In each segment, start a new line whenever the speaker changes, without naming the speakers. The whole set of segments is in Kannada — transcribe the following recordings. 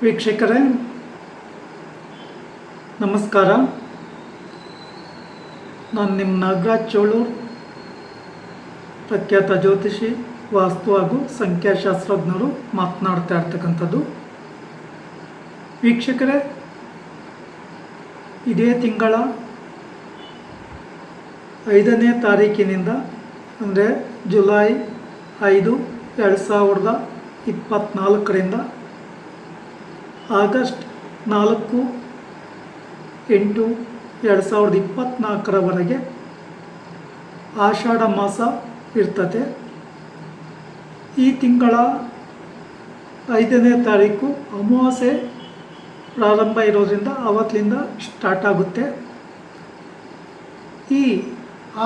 ವೀಕ್ಷಕರೇ ನಮಸ್ಕಾರ. ನಾನು ನಿಮ್ಮ ನಾಗರಾಜ್ ಚೋಳೂರ್, ಪ್ರಖ್ಯಾತ ಜ್ಯೋತಿಷಿ, ವಾಸ್ತು ಹಾಗೂ ಸಂಖ್ಯಾಶಾಸ್ತ್ರಜ್ಞರು ಮಾತನಾಡ್ತಾ ಇರ್ತಕ್ಕಂಥದ್ದು. ವೀಕ್ಷಕರೇ, ಇದೇ ತಿಂಗಳ 5ನೇ ತಾರೀಕಿನಿಂದ ಅಂದರೆ ಜುಲೈ 5, 2024ರಿಂದ ಆಗಸ್ಟ್ 4, 8, 2024ರವರೆಗೆ ಆಷಾಢ ಮಾಸ ಇರ್ತದೆ. ಈ ತಿಂಗಳ 5ನೇ ತಾರೀಕು ಅಮಾವಾಸ್ಯೆ ಪ್ರಾರಂಭ ಇರೋದ್ರಿಂದ ಅವತ್ತಿಂದ ಸ್ಟಾರ್ಟ್ ಆಗುತ್ತೆ. ಈ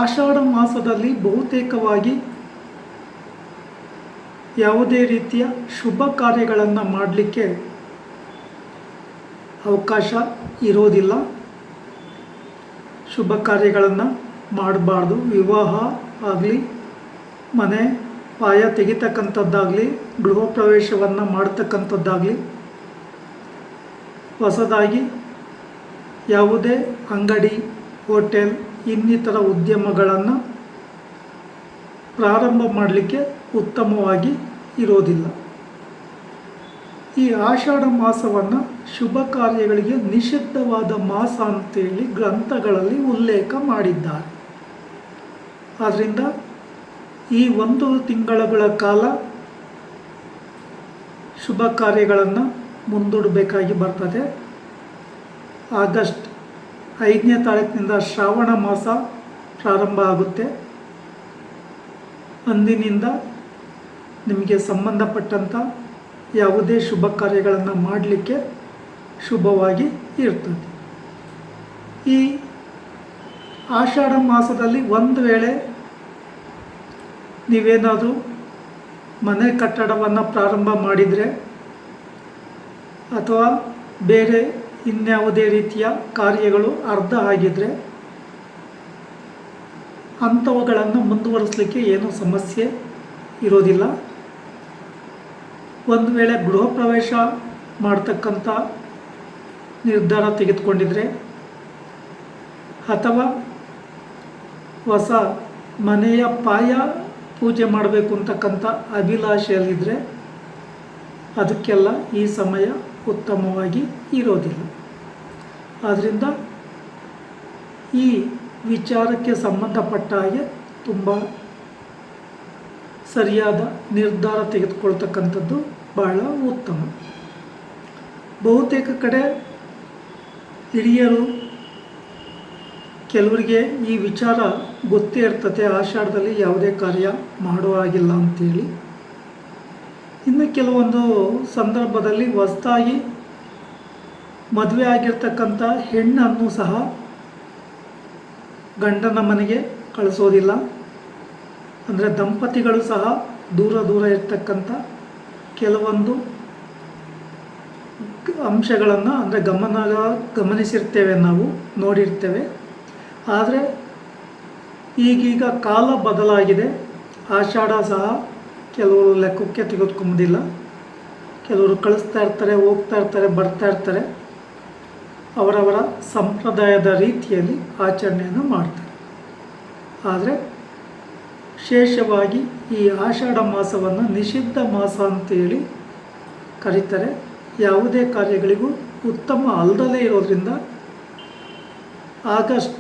ಆಷಾಢ ಮಾಸದಲ್ಲಿ ಬಹುತೇಕವಾಗಿ ಯಾವುದೇ ರೀತಿಯ ಶುಭ ಕಾರ್ಯಗಳನ್ನು ಮಾಡಲಿಕ್ಕೆ ಅವಕಾಶ ಇರೋದಿಲ್ಲ. ಶುಭ ಕಾರ್ಯಗಳನ್ನು ಮಾಡಬಾರ್ದು. ವಿವಾಹ ಆಗಲಿ, ಮನೆ ಪಾಯ ತೆಗಿತಕ್ಕಂಥದ್ದಾಗಲಿ, ಗೃಹ ಪ್ರವೇಶವನ್ನು ಮಾಡ್ತಕ್ಕಂಥದ್ದಾಗಲಿ, ಹೊಸದಾಗಿ ಯಾವುದೇ ಅಂಗಡಿ, ಹೋಟೆಲ್, ಇನ್ನಿತರ ಉದ್ಯಮಗಳನ್ನು ಪ್ರಾರಂಭ ಮಾಡಲಿಕ್ಕೆ ಉತ್ತಮವಾಗಿ ಇರೋದಿಲ್ಲ. ಈ ಆಷಾಢ ಮಾಸವನ್ನು ಶುಭ ಕಾರ್ಯಗಳಿಗೆ ನಿಷಿದ್ಧವಾದ ಮಾಸ ಅಂತೇಳಿ ಗ್ರಂಥಗಳಲ್ಲಿ ಉಲ್ಲೇಖ ಮಾಡಿದ್ದಾರೆ. ಆದ್ದರಿಂದ ಈ 1 ತಿಂಗಳ ಕಾಲ ಶುಭ ಕಾರ್ಯಗಳನ್ನು ಮುಂದೂಡಬೇಕಾಗಿ ಬರ್ತದೆ. ಆಗಸ್ಟ್ 5ನೇ ತಾರೀಕಿನಿಂದ ಶ್ರಾವಣ ಮಾಸ ಪ್ರಾರಂಭ ಆಗುತ್ತೆ. ಅಂದಿನಿಂದ ನಿಮಗೆ ಸಂಬಂಧಪಟ್ಟಂಥ ಯಾವುದೇ ಶುಭ ಕಾರ್ಯಗಳನ್ನು ಮಾಡಲಿಕ್ಕೆ ಶುಭವಾಗಿ ಇರ್ತದೆ. ಈ ಆಷಾಢ ಮಾಸದಲ್ಲಿ ಒಂದು ವೇಳೆ ನೀವೇನಾದರೂ ಮನೆ ಕಟ್ಟಡವನ್ನು ಪ್ರಾರಂಭ ಮಾಡಿದರೆ ಅಥವಾ ಬೇರೆ ಇನ್ಯಾವುದೇ ರೀತಿಯ ಕಾರ್ಯಗಳು ಅರ್ಧ ಆಗಿದ್ದರೆ ಅಂಥವುಗಳನ್ನು ಮುಂದುವರಿಸಲಿಕ್ಕೆ ಏನೂ ಸಮಸ್ಯೆ ಇರೋದಿಲ್ಲ. ಒಂದು ವೇಳೆ ಗೃಹ ಪ್ರವೇಶ ಮಾಡ್ತಕ್ಕಂಥ ನಿರ್ಧಾರ ತೆಗೆದುಕೊಂಡಿದ್ರೆ ಅಥವಾ ಹೊಸ ಮನೆಯ ಪಾಯ ಪೂಜೆ ಮಾಡಬೇಕು ಅಂತಕ್ಕಂಥ ಅಭಿಲಾಷೆಯಲ್ಲಿದ್ದರೆ ಅದಕ್ಕೆಲ್ಲ ಈ ಸಮಯ ಉತ್ತಮವಾಗಿ ಇರೋದಿಲ್ಲ. ಆದ್ದರಿಂದ ಈ ವಿಚಾರಕ್ಕೆ ಸಂಬಂಧಪಟ್ಟ ಹಾಗೆ ತುಂಬ ಸರಿಯಾದ ನಿರ್ಧಾರ ತೆಗೆದುಕೊಳ್ತಕ್ಕಂಥದ್ದು ಬಹಳ ಉತ್ತಮ. ಬಹುತೇಕ ಕಡೆ ಹಿರಿಯರು ಕೆಲವರಿಗೆ ಈ ವಿಚಾರ ಗೊತ್ತೇ ಇರ್ತದೆ, ಆಷಾಢದಲ್ಲಿ ಯಾವುದೇ ಕಾರ್ಯ ಮಾಡುವ ಹಾಗಿಲ್ಲ ಅಂಥೇಳಿ. ಇನ್ನು ಕೆಲವೊಂದು ಸಂದರ್ಭದಲ್ಲಿ ಹೊಸದಾಗಿ ಮದುವೆ ಆಗಿರ್ತಕ್ಕಂಥ ಹೆಣ್ಣನ್ನು ಸಹ ಗಂಡನ ಮನೆಗೆ ಕಳಿಸೋದಿಲ್ಲ. ಅಂದರೆ ದಂಪತಿಗಳು ಸಹ ದೂರ ಇರ್ತಕ್ಕಂಥ ಕೆಲವೊಂದು ಅಂಶಗಳನ್ನು ಅಂದರೆ ಗಮನಿಸಿರ್ತೇವೆ, ನಾವು ನೋಡಿರ್ತೇವೆ. ಆದರೆ ಈಗೀಗ ಕಾಲ ಬದಲಾಗಿದೆ. ಆಷಾಢ ಸಹ ಕೆಲವರು ಲೆಕ್ಕಕ್ಕೆ ತೆಗೆದುಕೊಂಬೋದಿಲ್ಲ. ಕೆಲವರು ಕಳಿಸ್ತಾ ಇರ್ತಾರೆ, ಹೋಗ್ತಾ ಇರ್ತಾರೆ, ಬರ್ತಾ ಇರ್ತಾರೆ. ಅವರವರ ಸಂಪ್ರದಾಯದ ರೀತಿಯಲ್ಲಿ ಆಚರಣೆಯನ್ನು ಮಾಡ್ತಾರೆ. ಆದರೆ ವಿಶೇಷವಾಗಿ ಈ ಆಷಾಢ ಮಾಸವನ್ನು ನಿಷಿದ್ಧ ಮಾಸ ಅಂತೇಳಿ ಕರೀತಾರೆ. ಯಾವುದೇ ಕಾರ್ಯಗಳಿಗೂ ಉತ್ತಮ ಅಲ್ಲದಲೇ ಇರೋದರಿಂದ ಆಗಸ್ಟ್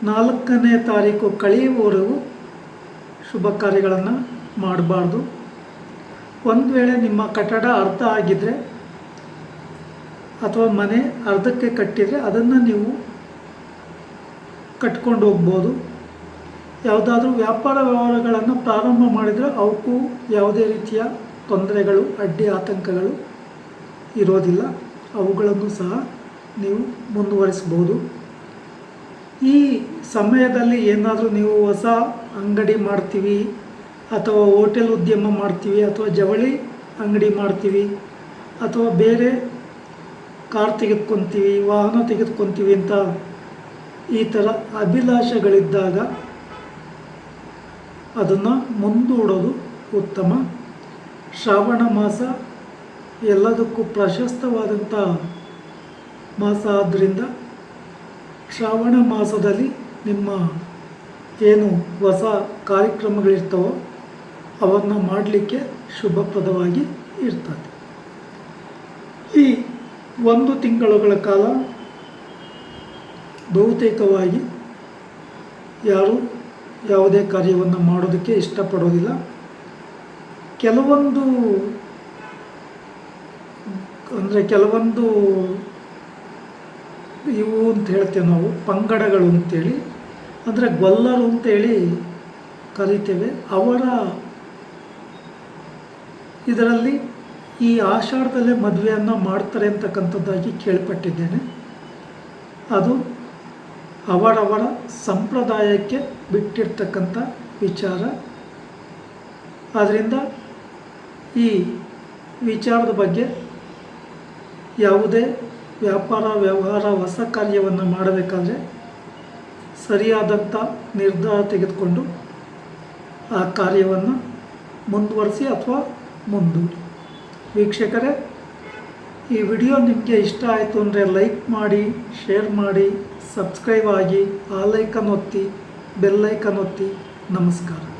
4ನೇ ತಾರೀಕು ಕಳೆಯುವವರೆಗೂ ಶುಭ ಕಾರ್ಯಗಳನ್ನು ಮಾಡಬಾರ್ದು. ಒಂದು ವೇಳೆ ನಿಮ್ಮ ಕಟ್ಟಡ ಅರ್ಧ ಆಗಿದ್ದರೆ ಅಥವಾ ಮನೆ ಅರ್ಧಕ್ಕೆ ಕಟ್ಟಿದರೆ ಅದನ್ನು ನೀವು ಕಟ್ಕೊಂಡು ಹೋಗ್ಬೋದು. ಯಾವುದಾದ್ರೂ ವ್ಯಾಪಾರ ವ್ಯವಹಾರಗಳನ್ನು ಪ್ರಾರಂಭ ಮಾಡಿದರೆ ಅವಕ್ಕೂ ಯಾವುದೇ ರೀತಿಯ ತೊಂದರೆಗಳು, ಅಡ್ಡಿ ಆತಂಕಗಳು ಇರೋದಿಲ್ಲ. ಅವುಗಳನ್ನು ಸಹ ನೀವು ಮುಂದುವರಿಸ್ಬೋದು. ಈ ಸಮಯದಲ್ಲಿ ಏನಾದರೂ ನೀವು ಹೊಸ ಅಂಗಡಿ ಮಾಡ್ತೀವಿ ಅಥವಾ ಹೋಟೆಲ್ ಉದ್ಯಮ ಮಾಡ್ತೀವಿ ಅಥವಾ ಜವಳಿ ಅಂಗಡಿ ಮಾಡ್ತೀವಿ ಅಥವಾ ಬೇರೆ ಕಾರ್ ತೆಗೆದುಕೊತೀವಿ, ವಾಹನ ತೆಗೆದುಕೊತೀವಿ ಅಂತ ಈ ಥರ ಅಭಿಲಾಷೆಗಳಿದ್ದಾಗ ಅದನ್ನು ಮುಂದೂಡೋದು ಉತ್ತಮ. ಶ್ರಾವಣ ಮಾಸ ಎಲ್ಲದಕ್ಕೂ ಪ್ರಶಸ್ತವಾದಂಥ ಮಾಸ ಆದ್ದರಿಂದ ಶ್ರಾವಣ ಮಾಸದಲ್ಲಿ ನಿಮ್ಮ ಏನು ಹೊಸ ಕಾರ್ಯಕ್ರಮಗಳಿರ್ತವೋ ಅವನ್ನು ಮಾಡಲಿಕ್ಕೆ ಶುಭಪ್ರದವಾಗಿ ಇರ್ತದೆ. ಈ 1 ತಿಂಗಳುಗಳ ಕಾಲ ಬಹುತೇಕವಾಗಿ ಯಾರೂ ಯಾವುದೇ ಕಾರ್ಯವನ್ನು ಮಾಡೋದಕ್ಕೆ ಇಷ್ಟಪಡೋದಿಲ್ಲ. ಕೆಲವೊಂದು ಇವು ಅಂತ ಹೇಳ್ತೇವೆ ನಾವು, ಪಂಗಡಗಳು ಅಂತೇಳಿ, ಅಂದರೆ ಗೊಲ್ಲರು ಅಂತೇಳಿ ಕರಿತೇವೆ. ಅವರ ಇದರಲ್ಲಿ ಈ ಆಷಾಢದಲ್ಲೇ ಮದುವೆಯನ್ನು ಮಾಡ್ತಾರೆ ಅಂತಕ್ಕಂಥದ್ದಾಗಿ ಕೇಳ್ಪಟ್ಟಿದ್ದೇನೆ. ಅದು ಅವರವರ ಸಂಪ್ರದಾಯಕ್ಕೆ ಬಿಟ್ಟಿರ್ತಕ್ಕಂಥ ವಿಚಾರ. ಆದ್ದರಿಂದ ಈ ವಿಚಾರದ ಬಗ್ಗೆ ಯಾವುದೇ ವ್ಯಾಪಾರ ವ್ಯವಹಾರ ಹೊಸ ಕಾರ್ಯವನ್ನು ಮಾಡಬೇಕಾದ್ರೆ ಸರಿಯಾದಂಥ ನಿರ್ಧಾರ ತೆಗೆದುಕೊಂಡು ಆ ಕಾರ್ಯವನ್ನು ಮುಂದುವರಿಸಿ ಅಥವಾ ಮುಂದೂಡಿ. ವೀಕ್ಷಕರೇ, ಈ ವಿಡಿಯೋ ನಿಮಗೆ ಇಷ್ಟ ಆಯಿತು ಅಂದರೆ ಲೈಕ್ ಮಾಡಿ, ಶೇರ್ ಮಾಡಿ, ಸಬ್ಸ್ಕ್ರೈಬ್ ಆಗಿ, ಆಲ್ ಐಕನ್ ಒತ್ತಿ, ಬೆಲ್ ಐಕನ್ ಒತ್ತಿ. ನಮಸ್ಕಾರ.